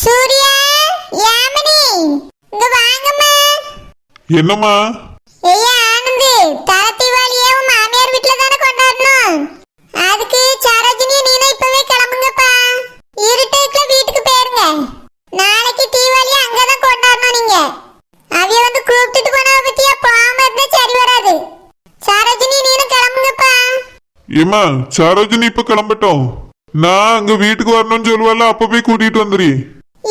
சூர்யா, யாமினி, இங்க வாங்கம்மா. என்னம்மா? ஐயா ஆனந்த், தல தீபாவளியை உன் மாமியார் வீட்ல தானே கொண்டாடணும். அதுக்கு சரோஜினி நீனா இப்பவே கிளம்புங்கப்பா. இருட்டுக்குள்ள வீட்டுக்கு போயிருங்க. நாளைக்கு தீபாவளி அங்கதான் கொண்டாடணும் நீங்க. அவிய வந்து கூப்பிட்டுட்டு போனவ பத்தியா போகாம இருந்தா சரி வராது. சரோஜினி நீனும் கிளம்புங்கப்பா. ஏம்மா சரோஜினி இப்ப கிளம்பட்டோம். நான் அங்க வீட்டுக்கு வரணும்னு சொல்லுவால, அப்ப போய் கூட்டிட்டு வந்துரு.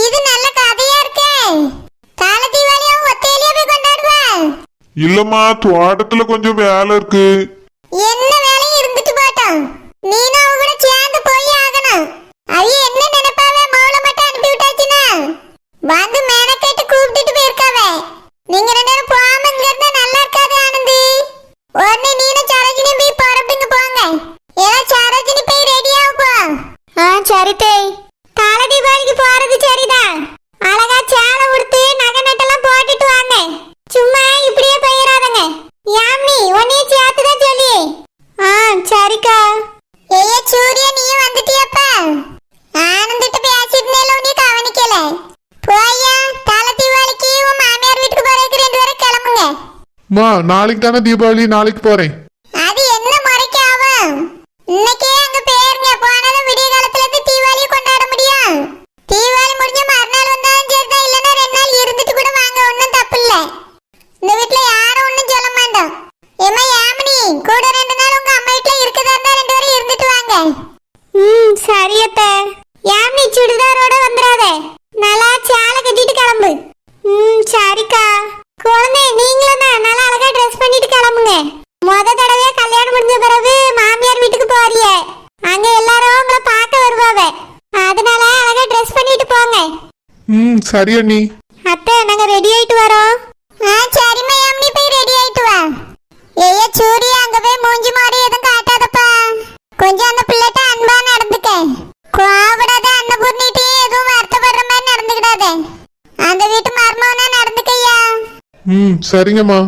இது நல்ல கதையா இருக்கே. தல தீபாவளியை ஒத்தையிலேயே போய் கொண்டாடுவா? இல்லம்மா, தோட்டத்துல கொஞ்சம் வேலை இருக்கு. என்ன வேலையும் இருந்துட்டு போட்டோம். நீனும் அவங்க கூட சேர்ந்து போய் ஆகணும். அவிய என்ன நினைப்பாவே மௌல மட்டும் அனுப்பி விட்டாச்சுன்னா வந்து மேனக்கேட்டு கூப்பிட்டுட்டு போயிருக்காவே. நீங்க ரெண்டு பேரும் போகாம இங்க இருந்தா நல்லா இருக்காது ஆனந்தி. உடனே நீனும் சரோஜினி போய் புறப்பட்டுங்க போங்க. ஏதோ சரோஜினி போய் ரெடி ஆகுப்போ. சரி தேய். தலை தீபாவளிக்கு போறது சரிதான். அழகா சேலை உடுத்து நகை நட்டெல்லாம் போட்டுட்டு வாங்க. சும்மா இப்படியே போயிடாதங்க. யாமினி உன்னைய சேர்த்துதான் சொல்லி. சரிக்கா. ஏய்யா சூர்யா, நீயும் வந்துட்டியாப்பா? ஆனந்திட்ட பேசிட்டு உன்னை கவனிக்கல. போய்யா, தலை தீபாவளிக்கு உன் மாமியார் வீட்டுக்கு போறதுக்கு 2 பேரும் கிளம்புங்க. மா, நாளைக்கு தானே தீபாவளி, நாளைக்கு போறேன். அது என்ன முறைக்கு ஆகும்? இன்னைக்கே அங்க பேருங்க. போனாலும் விடிய காலத்துல இருந்து தீபாவளியை கொண்டாட முடியும். தீபாவளி முடிஞ்ச மறுநாள் வந்தாலும் சரிதான், இல்லைன்னா 2 நாள் இருந்துட்டு கூட வாங்க. ஒன்றும் தப்பு இல்லை. இந்த வீட்டுல யாரும் ஒன்றும் சொல்ல மாட்டோம். ஏமா யாமினி, கூட 2 நாள் உங்க அம்மா வீட்டுல இருக்கதா இருந்தா 2 பேரும் இருந்துட்டு வாங்க. சரியத்த. யாமினி சுடிதாரோட வந்துடாத. நல்லா சேலை கட்டிட்டு கிளம்பு. சரிக்கா. குழந்தை நீங்களும் தான் நல்லா அழகா ட்ரெஸ் பண்ணிட்டு கிளம்புங்க. முத தடவையா கல்யாணம் முடிஞ்ச பிறகு மாமியார் வீட்டுக்கு போறிய, அங்க எல்லாரும் உங்களை பார்க்க வருவாவே. அதனால அழகா ட்ரெஸ் பண்ணிட்டு போங்க. சரி அண்ணி. அத்தை, நாங்க ரெடி ஆயிட்டு வரோம். சரிம்மா யாமினி, போய் ரெடி ஆயிட்டு வா. ஏய்யா சூர்யா, அங்க போய் மூஞ்சி மாடி எதுவும் காட்டாதப்பா. கொஞ்சம் அந்த பிள்ளைகிட்ட அன்பா நடந்துக்க. கோவப்படாத. அன்னபூர்ணிட்டே எதுவும் வருத்தப்படுற மாதிரி நடந்துக்கிடாத. அந்த வீட்டு மருமகனா நடந்துக்கையா. சரிங்கம்மா.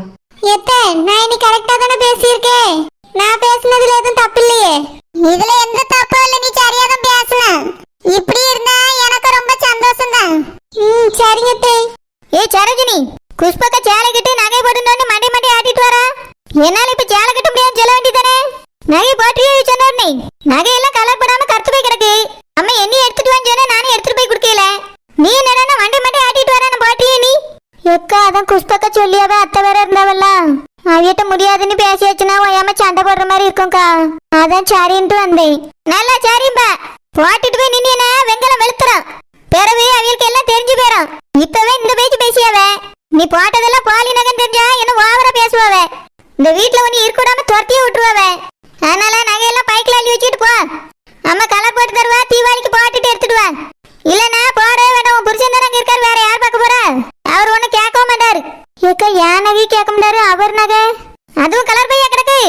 எத்தே, நான் இனி கரெக்டா தானே பேசியிருக்கேன். நான் பேசுனதுல எதுவும் தப்பு இல்லையே. இதுல எந்த தப்பும் இல்லை. நீ சரியா தான் பேசணும். இப்படி இருந்தா எனக்கு ரொம்ப சந்தோஷம் தான். சரிங்க தே. சரோஜினி, குஷ்பக்க சேலை கட்டி நகை போட்டு மண்டை மண்டை ஆட்டிட்டு வரா. என்னால இப்ப சேலை கட்ட முடியாது சொல்ல வேண்டியதானே. நகை போட்டியே சொன்னே. நகையெல்லாம் கலர் படாம கருத்து போய் கிடக்கு. அம்மா என்னையும் எடுத்துட்டு வான்னு சொன்னா நானே எடுத்துட்டு போய் கொடுக்கல. நீ என்னடா மண்டை மண்டை ஆட்டிட்டு வர போட்டியே நீ? எக்கா, அதான் குஷ்பக்க சொல்லியாவே அத்தை வேற இருந்தாவல்ல. அவியிட்ட முடியாதுன்னு பேசியாச்சுன்னா ஓயாம சண்டை போடுற மாதிரி இருக்கும்க்கா. அதான் சரின்ட்டு வந்தேன். நல்லா சரிம்பா. போட்டுட்டு போய் நின்னா வெங்கலம் வெளுத்துறோம். பிறகு அவியலுக்கு எல்லாம் தெரிஞ்சு போயிடும். இப்பவே இந்த பேச்சு பேசியாவே. நீ போட்டதெல்லாம் பாலி நகன் தெரிஞ்சா என்ன ஓவரா பேசுவாவே. இந்த வீட்டுல ஒண்ணு இருக்கக்கூடாம துரத்தியே விட்டுருவாவே. அதனால நகையெல்லாம் பைக்கில் அள்ளி வச்சுட்டு போ. அம்மா கலர் போட்டு தருவா. தீபாவளிக்கு போட்டுட்டு எடுத்துட்டு வா. இல்லன்னா போடவே வேண்டாம். உன் புருஷன் தானே இருக்காரு, வேற யார் பார்க்க போறா? அவர் ஒண்ணு கேட்கவும் மாட்டாரு. ஏக்கா, என் நகை கேட்க மாட்டாரு. அவர் நகை அதுவும் கலர் பையா கிடக்கு.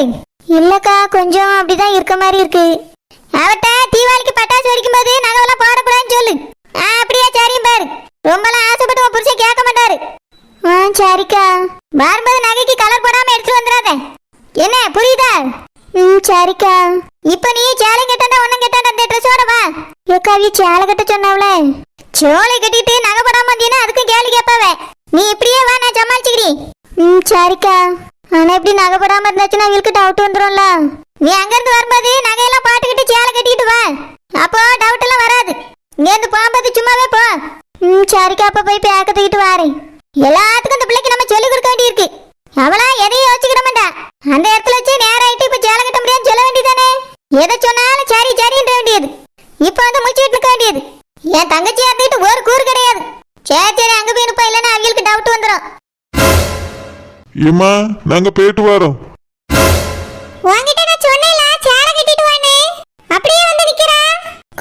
இல்லக்கா, கொஞ்சம் அப்படிதான் இருக்க மாதிரி இருக்கு. அவட்ட தீபாவளிக்கு பட்டாசு வெடிக்கும் போது நகைவெல்லாம் போடக்கூடாதுன்னு சொல்லு. அப்படியே சரியும் பாரு. ரொம்பலாம் ஆசைப்பட்டு உன் புருஷன் கேட்க மாட்டாரு. சரிக்கா. வரும்போது நகைக்கு கலர் போடாம எடுத்துட்டு வந்துடாத. என்ன புரியுதா? சரிக்கா. இப்ப நீ சேலை கட்டா ஒன்னும் கட்டாண்ட அந்த ட்ரெஸ்ஸோட வா. ஏக்காவி சேலை கட்ட சொன்னாவளே. சோலை கட்டிட்டு நகை போடாம வந்தீங்கன்னா அதுக்கும் கேள்வி கேட்பாவே. நீ இப்படியே வா, நான் சமாளிச்சுக்கிறேன். சரிக்கா. ஆனா இப்படி நகை போடாம இருந்தாச்சுன்னா அவங்களுக்கு டவுட் வந்துடும்ல. நீ அங்கிருந்து வரும்போது நகையெல்லாம் பாட்டுக்கிட்டு சேலை கட்டிட்டு வா. அப்போ டவுட் எல்லாம் வராது. இங்க இருந்து போகும்போது சும்மாவே போ. சரிக்கா. அப்ப போய் பேக்க தூக்கிட்டு வாரேன். எல்லாத்துக்கும் இந்த பிள்ளைக்கு நம்ம சொல்லி கொடுக்க வேண்டியிருக்கு. அவளா எதையும் யோசிக்கிற மாட்டா. அந்த இடத்துல வச்சு நேராயிட்டு இப்ப சேலை கட்ட முடியாதுன்னு சொல்ல வேண்டியதானே. எதை சொன்னாலும் சரி சரின்ற வேண்டியது. இப்ப வந்து முடிச்சுட்டு இருக்க வேண்டியது. என் தங்கச்சி இருந்துட்டு ஒரு கூறு கிடையாது. சரி அங்க போய் இருப்பா, இல்லைன்னா அவங்களுக்கு டவுட் வந்துடும். ஏம்மா, நாங்க போயிட்டு வரோம். உன்கிட்ட நான் சொன்னேன்ல சேலை கட்டிட்டு வான்னு. அப்படியே வந்து நிக்கிறா.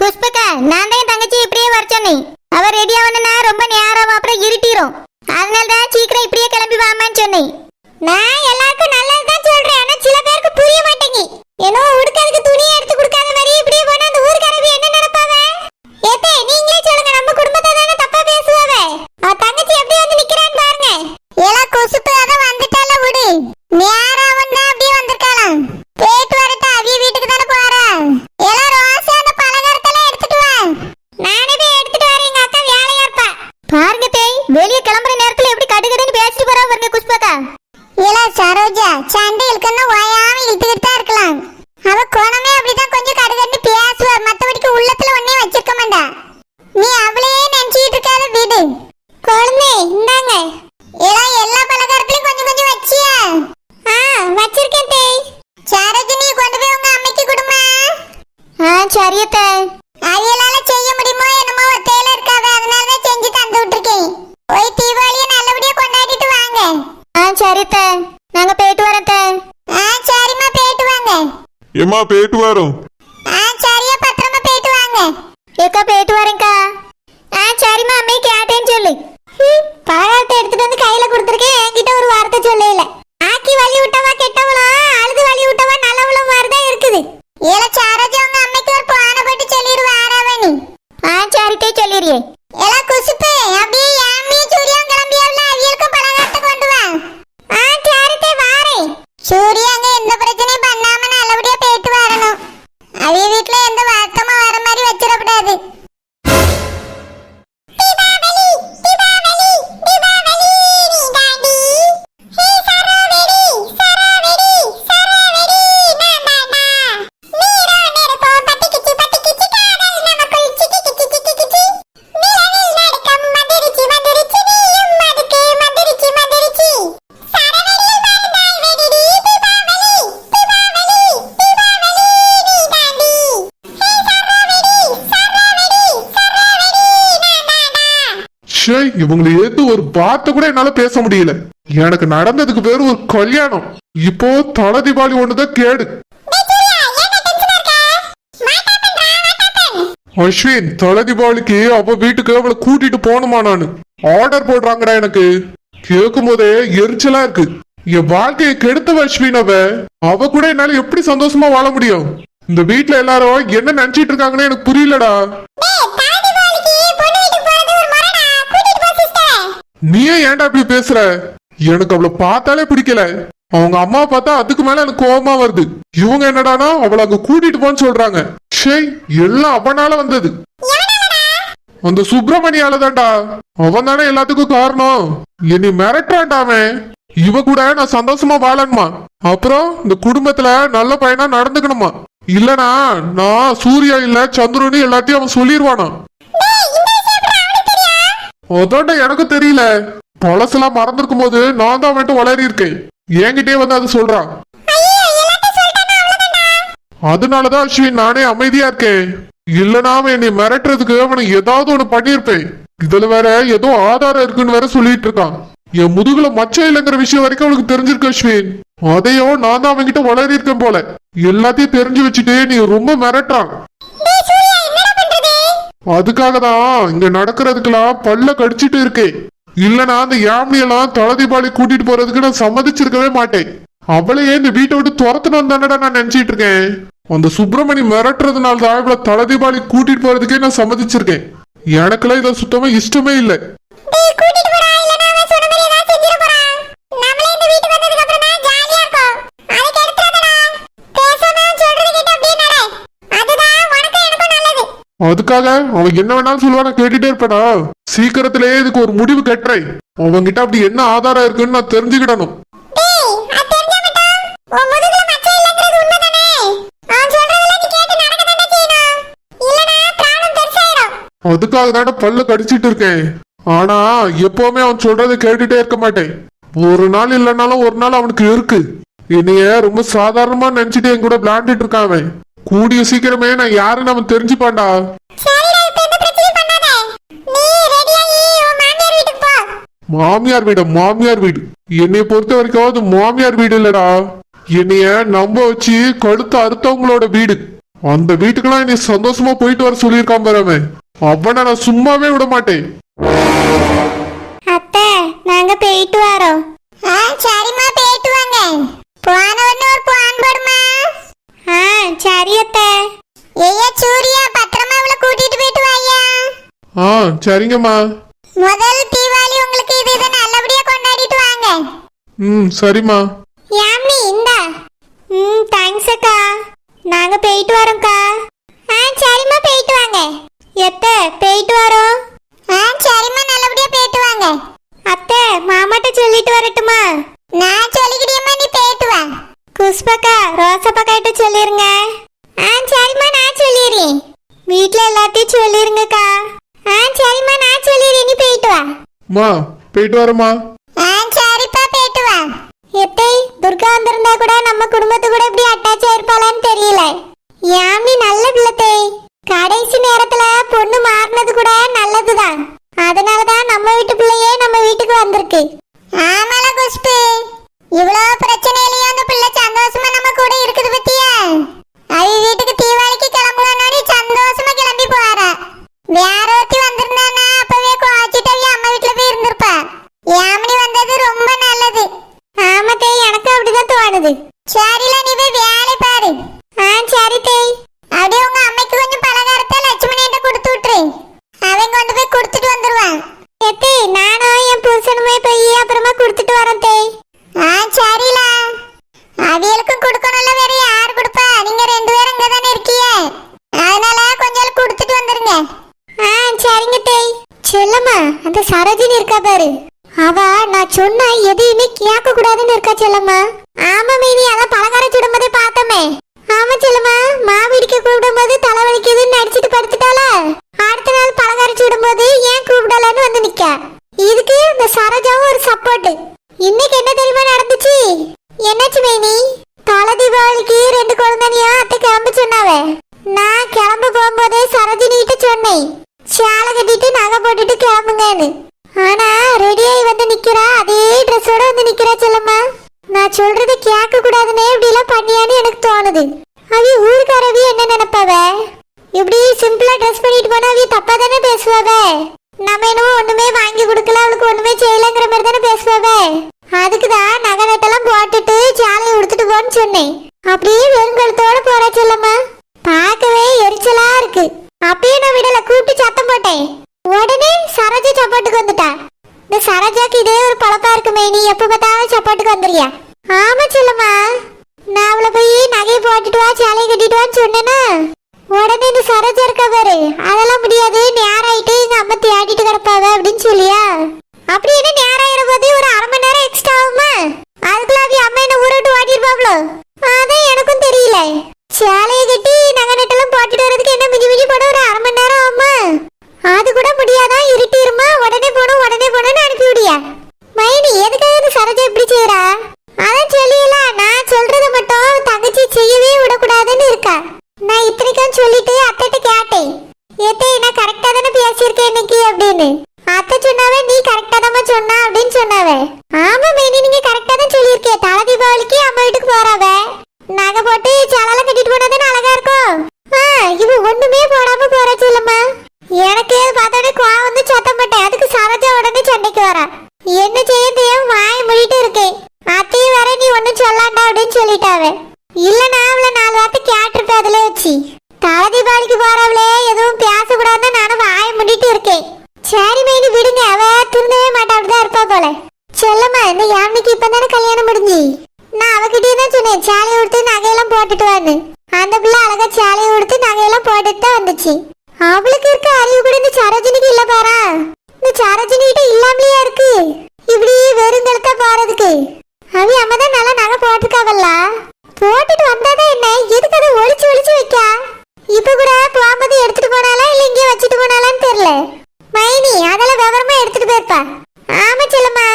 குஷ்பக்கா, நான் தான் என் தங்கச்சி இப்படியே வர சொன்னேன். அவ ரெடி ஆகணும்னா ரொம்ப நேரம் அப்புறம் இருட்டிரும். அதனால தான் சீக்கிரம் இப்படியே கிளம்பி வாமான்னு சொன்னேன். நான் எல்லாருக்கும் நல்லது தான் சொல்றேன். ஆனா சில பேருக்கு புரிய மாட்டேங்கி. ஏனோ உடுக்கிறதுக்கு துணியை எடுத்து கொடுக்காத மாதிரி இப்படியே போனா அந்த ஊர்க்காரவி என்ன நினைப்பாவே? ஏத்தே, நீங்களே சொல்லுங்க. நம்ம குடும்பத்தை தானே தப்பா பேசுவாவே. தங்கச்சி எப்படி வந்து நிக்கிறான்னு பாருங்க. எல்லாம் குசுப்பு அதான் வந்துட்டால விடு. நேரா வந்தா அப்படியே வந்திருக்கலாம். போயிட்டு வரட்டா, அவிய வீட்டுக்கு தானே போறா. எல்லாம் ரோசா அந்த பலகாரத்தெல்லாம் எடுத்துட்டு வா. நீ அவளையே நினைச்சிட்டு இருக்காத வீடு. குழந்தை இந்தாங்க. எல்லாம் எல்லா பலகாரத்திலும் கொஞ்சம் கொஞ்சம் வச்சியா? வச்சிருக்கேன் தேய். சரோஜினி கொண்டு போய் உங்க அம்மைக்கு கொடுமா. சரியத்தே. அவியலால செய்ய முடியுமோ என்னமோ ஒத்தையில இருக்காவே, அதனால தான் செஞ்சு தந்து விட்டுருக்கேன். போய் தீபாவளியை நல்லபடியா கொண்டாடிட்டு வாங்க. சரியத்தே, நாங்க போயிட்டு வரோம் தே. சரிம்மா போயிட்டு வாங்க. ஏமா போயிட்டு வரோம். சரியா பத்திரமா போயிட்டு வாங்க. ஏக்கா போயிட்டு வரேன்க்கா. சரிம்மா அம்மை கேட்டேன்னு சொல்லு. பழத்தை எடுத்துட்டு வந்து கையில கொடுத்துருக்கேன், என்கிட்ட ஒரு வார்த்தை சொல்லல. ஆக்கி வழி விட்டவா கெட்டவளா, அழுது வழி விட்டவா நல்லவளும் மாதிரிதான் இருக்குது. ஏல சாரோஜி உங்க அம்மைக்கு ஒரு பானை போட்டு சொல்லிடு வாராவணி. சரிட்டே சொல்லிடுறியே. ஏல குசுப்பு அப்படியே யாமியும் சூரியாவும் கிளம்பியாவில, அவியலுக்கும் பலகாரத்தை கொண்டு வா. சரிட்டே வாரேன். சூரியா அங்க எந்த பிரச்சனையும் பண்ணாம நல்லபடியா போயிட்டு வரணும். அவிய வீட்டுல எந்த வருத்தமா வர மாதிரி வச்சிடக்கூடாது. இவங்களை ஏத்து ஒரு வார்த்தை கூட என்னால பேச முடியல. எனக்கு நடந்ததுக்கு பேரு ஒரு கல்யாணம், இப்போ தலை தீபாவளி ஒண்ணுதான் கேடு. அஸ்வின், தலை தீபாவளிக்கு அவ வீட்டுக்கு அவளை கூட்டிட்டு போகணுமா? நானு ஆர்டர் போடுறாங்கடா. எனக்கு கேட்கும் போதே எரிச்சலா இருக்கு. என் வாழ்க்கையை கெடுத்த அஸ்வின். அவ கூட என்னால எப்படி சந்தோஷமா வாழ முடியும்? இந்த வீட்டுல எல்லாரும் என்ன நினைச்சிட்டு இருக்காங்கன்னு எனக்கு புரியலடா. நீயே ஏன்டா இப்படி பேசுற? எனக்கு அவளை பார்த்தாலே பிடிக்கல. அவங்க அம்மா பார்த்தா அதுக்கு மேல எனக்கு கோபமா வருது. இவங்க என்னடானா அவளை அங்க கூட்டிட்டு போன்னு சொல்றாங்க. எல்லாம் அவனால வந்தது. அந்த சுப்பிரமணியால தான்டா. அவன் தானே எல்லாத்துக்கும் காரணம். என்னை மிரட்டான்டாமே. இவ கூட நான் சந்தோஷமா வாழணுமா, அப்புறம் இந்த குடும்பத்துல நல்ல பையனா நடந்துக்கணுமா? இல்லனா நான் சூர்யா இல்ல சந்துருன்னு எல்லாத்தையும் அவன் சொல்லிடுவானா? அதான்டா எனக்கு தெரியல. பழசெல்லாம் மறந்துருக்கும் போது நான் தான் அவன்கிட்ட வளரி இருக்கேன். என்கிட்டே வந்து அது சொல்றான். அதனாலதான் அஸ்வின் நானே அமைதியா இருக்கேன். இல்லனா அவன் என்னை மிரட்டுறதுக்கு அவனை ஏதாவது ஒண்ணு பண்ணிருப்பேன். இதுல வேற ஏதோ ஆதாரம் இருக்குன்னு வேற சொல்லிட்டு இருக்கான். என் முதுகுல மச்சம் இல்லைங்கிற விஷயம் வரைக்கும் அவனுக்கு தெரிஞ்சிருக்கு அஸ்வின். அதையும் நான் தான் அவன்கிட்ட வளரி இருக்கேன் போல. எல்லாத்தையும் தெரிஞ்சு வச்சுட்டு நீ ரொம்ப மிரட்டான். அதுக்காக தான் இங்க நடக்கிறதுக்கெல்லாம் பல்ல கடிச்சிட்டு இருக்கேன். இல்லனா அந்த யாமினியெல்லாம் தலை தீபாவளி கூட்டிட்டு போறதுக்கு நான் சம்மதிச்சிருக்கவே மாட்டேன். அவளையே இந்த வீட்டை விட்டு துரத்தணும் தானடா நான் நினைச்சிட்டு இருக்கேன். அந்த சுப்பிரமணி மிரட்டுறதுனால தான் இவ்வளவு தலை தீபாவளி கூட்டிட்டு போறதுக்கே நான் சம்மதிச்சிருக்கேன். எனக்குலாம் இதை சுத்தமா இஷ்டமே இல்லை. அதுக்காக அவன் என்ன வேணாலும் சொல்லுவா, நான் கேட்டுட்டே இருப்பேனா? சீக்கிரத்திலேயே இதுக்கு ஒரு முடிவு கட்டுறேன். அவன்கிட்ட அப்படி என்ன ஆதாரம் இருக்குன்னு நான் தெரிஞ்சுக்கிடணும். அதுக்காக தானே பல்ல கடிச்சிட்டு இருக்கேன். ஆனா எப்பவுமே அவன் சொல்றதை கேட்டுட்டே இருக்க மாட்டேன். ஒரு நாள் இல்லைனாலும் ஒரு நாள் அவனுக்கு இருக்கு. என்னைய ரொம்ப சாதாரணமா நினைச்சிட்டு என் கூட விளையாண்டுட்டு இருக்கான் அவன். கூடிய சீக்கிரமே நான் யாருன்னு அவன் தெரிஞ்சுப்பான்டா. மாமியார் வீடு மாமியார் வீடு என்னைய பொறுத்த வரைக்கும் அது மாமியார் வீடு இல்லடா. என்னைய நம்ப வச்சு கழுத்து அறுத்தவங்களோட வீடு. அந்த வீட்டுக்கெல்லாம் என்னை சந்தோஷமா போயிட்டு வர சொல்லியிருக்கான் பாரு. அவனை நான் சும்மாவே விட மாட்டேன். அத்தை, நாங்க போயிட்டு வரோம். சரிம்மா போயிட்டு வாங்க. போனவன்னு ஒரு பான் போடுமா. சரி அத்தை. ஏய்யா சூர்யா, பத்திரமா அவளை கூட்டிட்டு போயிட்டு வாயா. சரிங்கம்மா. முதல் தீபாவளி உங்களுக்கு இது நல்லபடியா கொண்டாடிட்டு வாங்க. சரிம்மா. யாமி இந்தா. தேங்க்ஸ் அக்கா. நாங்க போயிட்டு வரோம்க்கா. சரிம்மா போயிட்டு வாங்க. எத்தை போயிட்டு வரோம். சரிம்மா நல்லபடியா போயிட்டு வாங்க. அத்தை, மாமாட்ட சொல்லிட்டு வரட்டுமா? நான் சொல்லிக்கிட்டேம்மா, நீ போயிட்டு வா. குஷ்பக்கா ரோசப்பா கிட்ட சொல்லிருங்க. சரிம்மா நான் சொல்லிடுறேன். வீட்டுல எல்லாத்தையும் சொல்லிருங்கக்கா. மா போயிட்டு வரமா. சரிப்பா போயிட்டு வா. எத்தை துர்கா வந்திருந்தா கூட நம்ம குடும்பத்து கூட இப்படி அட்டாச் ஆயிருப்பாளான்னு தெரியல. யாமி நல்ல பிள்ளை. கடைசி நேரத்துல பொண்ணு மாறினது கூட நல்லதுதான். அதனாலதான் நம்ம வீட்டு பிள்ளையே நம்ம வீட்டுக்கு வந்திருக்கு. ஆமால குஷ்பு, இவ்வளவு பிரச்சனையிலயும் அந்த பிள்ளை சந்தோஷமா நம்ம கூட இருக்குது பத்தியா. அவ வீட்டுக்கு தீபாவளிக்கு கிளம்புவானே சந்தோஷமா கிளம்பி போறா. வேற ஒருத்தி வந்திருந்தானா அப்பவே கோச்சிட்டு அம்மா வீட்டுல போய் இருந்திருப்பா. யாமினி வந்தது ரொம்ப நல்லது. ஆமா தேய், எனக்கு அப்படிதான் தோணுது. சரில நீ போய் வேலை பாரு. சரி தேய். அப்படியே உங்க அம்மைக்கு கொஞ்சம் பலகாரத்தை லட்சுமணிகிட்ட கொடுத்து விட்டுரு. அவங்க கொண்டு போய் கொடுத்துட்டு வந்துருவான். எத்தி நானும் என் புருஷனுமே போய் அப்புறமா கொடுத்துட்டு வரேன் தேய். சரில அவியலுக்கும் கொடுக்கணும்ல, வேற யார் கொடுப்பா? நீங்க 2 பேரும் இங்க தானே இருக்கீங்க, அதனால கொஞ்சம் கொடுத்துட்டு வந்துருங்க. சரிங்க தேய். செல்லம்மா, அந்த சரோஜினி இருக்கா பாரு, அவ நான் சொன்னா எதையுமே கேட்க கூடாதுன்னு இருக்கா செல்லம்மா. ஆமா மீனி, அதான் பலகார சுடும்போதே பார்த்தோமே. ஆமா செல்லம்மா, மாவீடுக்கு கூப்பிடும் போது தலைவலிக்குதுன்னு நடிச்சிட்டு படுத்துட்டாளா, அடுத்த நாள் பலகார சுடும்போது ஏன் கூப்பிடலன்னு வந்து நிக்க. இதுக்கு இந்த சரோஜாவும் ஒரு சப்போர்ட். இன்னைக்கு என்ன தெரியுமா நடந்துச்சு? என்னாச்சு மீனி? தலை தீபாவளிக்கு 2 குழந்தையும் அத்தை கிளம்ப சொன்னாவே. நான் கிளம்ப போகும்போதே சரோஜினி கிட்ட சொன்னேன், சேலை கட்டிட்டு நகை போட்டுட்டு கிளம்புங்கன்னு. ஆனா ரெடியாகி வந்து நிக்கிறா, அதே ட்ரெஸ்ஸோட வந்து நிக்கிறா செல்லம்மா. நான் சொல்றதை கேட்க கூடாதுன்னே இப்படி எல்லாம் பண்ணியான்னு எனக்கு தோணுது. அவி ஊருக்காரவி என்ன நினைப்பாவ? இப்படி சிம்பிளா ட்ரெஸ் பண்ணிட்டு போனா அவி தப்பா தானே பேசுவாவ. நம்ம என்னமோ ஒண்ணுமே வாங்கி கொடுக்கல, அவளுக்கு ஒண்ணுமே செய்யலங்கிற மாதிரி தானே பேசுவாவ. அதுக்குதான் நகை நட்டெல்லாம் போட்டுட்டு சேலையை உடுத்துட்டு போன்னு சொன்னேன். அப்படியே வெறுங்கழுத்தோட போறா செல்லம்மா. பார்க்கவே எரிச்சலா இருக்கு. அப்பயே நான் விடல, கூப்பிட்டு சத்தம் போட்டேன். உடனே சரோஜா சப்பாட்டுக்கு வந்துட்டா. இந்த சரோஜாக்கு இதே ஒரு பழப்பா இருக்குமே, நீ எப்ப பார்த்தாலும் சப்பாட்டுக்கு வந்துறியா? ஆமா செல்லம்மா, நான் அவளை போய் நகையை போட்டுட்டு வா சேலையை கட்டிட்டு வான்னு சொன்னேன்னா உடனே இந்த சரோஜா இருக்கா பாரு, அதெல்லாம் முடியாது, நேரம் ஆயிட்டு எங்க அம்மா தேடிட்டு கிடப்பாவ அப்படின்னு சொல்லியா. அப்படி என்ன நேரம் ஆயிர போது ஒரு 1/2 மணி நேரம் எக்ஸ்ட்ரா ஆகுமா? அதுக்குள்ள அவ அம்மா என்ன ஊரை விட்டு ஓட்டிருப்பாவளோ? அதான் எனக்கும் தெரியல. சேலையை கட்டி நகை நட்டெல்லாம் போட்டுட்டு வரதுக்கு என்ன மிஞ்சி மிஞ்சி போட ஒரு 1/2 மணி நேரம் ஆகுமா? அது கூட முடியாதான், இருட்டிருமா, உடனே போகணும்னு அனுப்பி விடியா. மைனி எதுக்காக சரோஜா இப்படி செய்யறா? அதான் சொல்லியல, நான் சொல்றத மட்டும் தங்கச்சி செய்யவே விடக்கூடாதுன்னு இருக்கா. நான் இத்தனைக்கும் சொல்லிட்டு அத்தைட்ட கேட்டேன், ஏத்தே நான் கரெக்டா தானே பேசியிருக்கேன் இன்னைக்கு அப்படின்னு. அத்தை சொன்னாவே நீ கரெக்டா தான் சொன்னா அப்படின்னு சொன்னாவே. ஆமா மைனி, நீங்க கரெக்டா தான் சொல்லியிருக்கே. தலை தீபாவளிக்கு அம்மா வீட்டுக்கு போறாவ, நகை போட்டு சேலைலாம் கட்டிட்டு போனாதானே அழகா இருக்கும். இவ ஒண்ணுமே போடாம போறா சொல்லம்மா. எனக்கு பார்த்தோடனே கோவம் வந்து சத்தம் போட்டேன். அதுக்கு சரோஜா உடனே சண்டைக்கு வரா. என்ன செய்ய தெரியாம வாய மூடிட்டு இருக்கேன். அத்தையும் வேற நீ ஒன்னும் சொல்லாண்டா அப்படின்னு சொல்லிட்டாவே. இல்லனா அவளை 4 வார்த்தை கேட்டிருப்பேன் அதுல வச்சு. தலை தீபாவளிக்கு போறவளே எதுவும் பேசக்கூடாதுன்னு நானும் வாய மூடிட்டு இருக்கேன். சரி மைனி விடுங்க, அவ திருந்தவே மாட்டா, அப்படிதான் இருப்பா போல. செல்லம்மா, இந்த யாமினிக்கு இப்பதானே கல்யாணம் முடிஞ்சு. நான் அவகிட்டயே தான் சொன்னேன் சேலையை உடுத்து நகையெல்லாம் போட்டுட்டு வான்னு. அந்த பிள்ளை அழகா சேலையை உடுத்து நகையெல்லாம் போட்டுட்டு தான் வந்துச்சு. அவளுக்கு இருக்க அறிவு கூட இந்த சரோஜினிக்கு இல்ல பாரா. இந்த சரோஜினி கிட்ட இல்லாமலையா இருக்கு இப்படி வெறுங்கழுத்தா போறதுக்கு. அவ அம்மா தான் நல்லா நகை போட்டுருக்காவல்ல, போட்டுட்டு வந்தாதான் என்ன, எதுக்கு அதை ஒளிச்சு ஒளிச்சு வைக்கா? இப்ப கூட போகும்போது எடுத்துட்டு போனாலா இல்ல இங்கே வச்சுட்டு போனாலான்னு தெரியல. மைனி அதெல்லாம் விவரமா எடுத்துட்டு போயிருப்பா. ஆமா செல்லம்மா,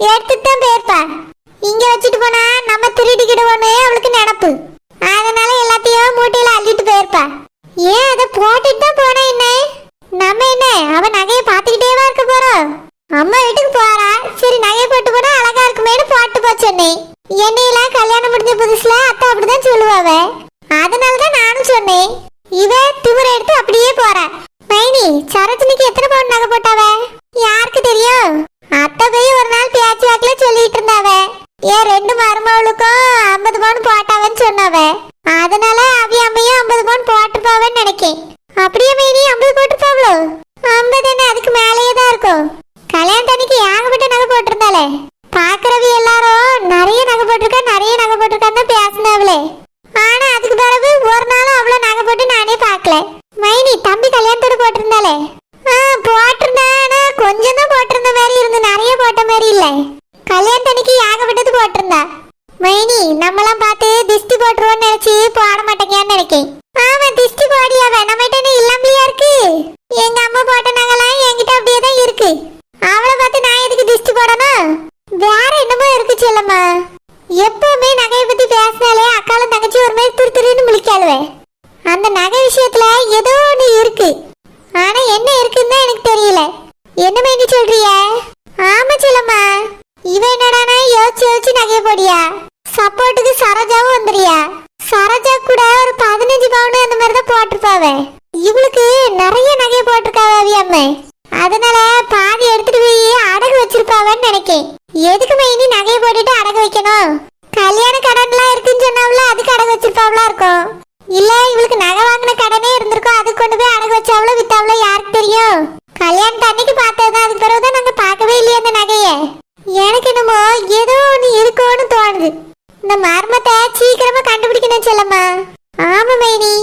எடுத்துட்டு தான் போயிருப்பா. இங்க வச்சுட்டு போனா நம்ம திருடிக்கிடுவோன்னு அவளுக்கு நினப்பு. அதனால எல்லாத்தையும் மூட்டையில அள்ளிட்டு போயிருப்பா. ஏன் அதை போட்டுட்டு தான் போனா என்ன, நம்ம என்ன அவ நகையை பார்த்துக்கிட்டேவா இருக்க போறோம்? அம்மா வீட்டுக்கு போறா, சரி நகையை போட்டு போனா அழகா இருக்குமேனு போட்டு போச்சேன்னே. என்னையெல்லாம் கல்யாணம் முடிஞ்ச புதுசுல அத்தை அப்படிதான் சொல்லுவாவ. அதனாலதான் நானும் சொன்னேன். இவ திமிர எடுத்து அப்படியே போறா. மைனி சரோஜினிக்கு எத்தனை பவுன் நகை போட்டாவ யாருக்கு தெரியும்? அத்தை போய் ஒரு நாள் பேச்சு வாக்குல சொல்லிட்டு இருந்தாவ, ஏன் 2 மருமகளுக்கும் 50 பவுன் போட்டாவன்னு சொன்னாவ. அதனால அவி அம்மையும் 50 பவுன் போட்டுப்பாவன்னு நினைக்கேன். அப்படியே மைனி 50 போட்டுப்பாவளோ? 50 என்ன, அதுக்கு மேலேயே தான் இருக்கும். கல்யாணத்தன்னைக்கு ஏகப்பட்ட நகை போட்டிருந்தாலே. பாக்குறவி எல்லாரும் நிறைய நகை போட்டிருக்கான்னு தான் பேசினாவளே. ஆனா அதுக்கு பிறகு ஒரு நாளும் அவ்வளவு நகை போட்டு நானே பார்க்கல. மைனி தம்பி கல்யாணத்தோட போட்டிருந்தாலே. போட்டிருந்தா, ஆனா கொஞ்சம் தான் போட்டிருந்த மாதிரி இருந்து, நிறைய போட்ட மாதிரி இல்ல. கல்யாணத்தன்னைக்கு ஏகப்பட்டது போட்டிருந்தா. மைனி நம்மளாம் பார்த்து திஷ்டி போட்டுருவோன்னு நினைச்சு போட மாட்டேங்கன்னு நினைக்கேன். ஆமா திஷ்டி போடியாவ, நம்மகிட்ட இல்லாமலையா இருக்கு. எங்க அம்மா போட்ட நகைலாம் என்கிட்ட அப்படியே தான் இருக்கு. அவளை பார்த்து தெரியல. என்ன மைனி சொல்றிய? ஆமா செல்லம்மா. இவ என்னடானா யோசிச்சு நகைய போடியா? சப்போர்ட்டுக்கு சரோஜாவும் வந்துறியா? சரோஜா கூட ஒரு 15 பவுன் அந்த மாதிரி தான் போட்டிருப்பாவ. இவளுக்கு நிறைய நகைய போட்டிருக்காவ அம்மா. அதனால பாதி எடுத்துட்டு போய் அடகு வச்சிருப்பாவன்னு நினைக்கேன். எதுக்கு மைனி நகைய போட்டுட்டு அடகு வைக்கணும்? கல்யாண கடன்லாம் இருக்குன்னு சொன்னாவல, அதுக்கு அடகு வச்சிருப்பாவளா இருக்கும். இல்ல இவளுக்கு நகை வாங்கின கடனே இருந்திருக்கும், அதுக்கு கொண்டு போய் அடகு வச்சாவளோ வித்தாவளோ யாருக்கு தெரியும்? கல்யாணத்து அன்னைக்கு பார்த்ததுதான், அதுக்கு பிறகுதான் நாங்க பார்க்கவே இல்லையே அந்த நகைய. எனக்கு என்னமோ ஏதோ ஒண்ணு இருக்கும்னு தோணுது. இந்த மர்மத்தை சீக்கிரமா கண்டுபிடிக்கணும் செல்லம்மா. ஆமா மைனி.